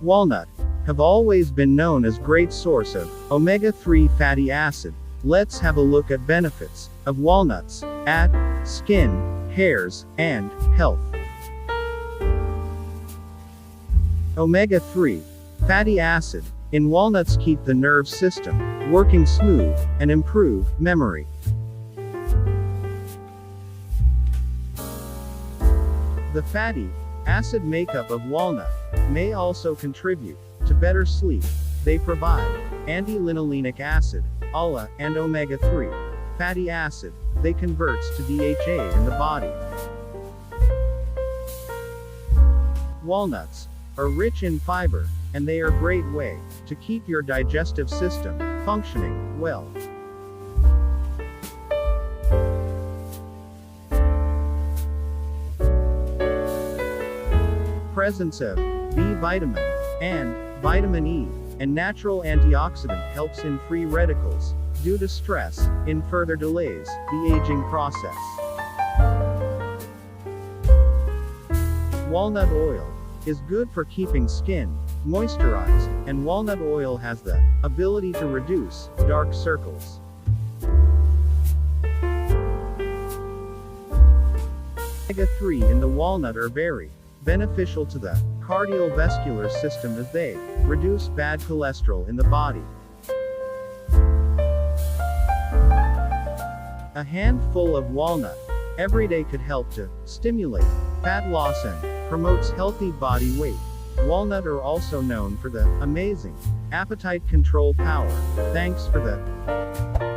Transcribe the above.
Walnut have always been known as great source of omega-3 fatty acid. Let's have a look at benefits of walnuts at skin, hairs, and health. Omega-3 fatty acid in walnuts keep the nerve system working smooth and improve memory. The fatty acid makeup of walnut may also contribute to better sleep. They provide anti-linolenic acid, ALA, and omega-3 fatty acid. They converts to DHA in the body. Walnuts are rich in fiber, and they are a great way to keep your digestive system functioning well. Presence of B vitamin and vitamin E and natural antioxidant helps in free radicals due to stress in further delays the aging process. Walnut oil is good for keeping skin moisturized, and walnut oil has the ability to reduce dark circles. Omega-3 in the walnut are very beneficial to the cardiovascular system as they reduce bad cholesterol in the body. A handful of walnut every day could help to stimulate fat loss and promotes healthy body weight. Walnut are also known for the amazing appetite control power. Thanks for the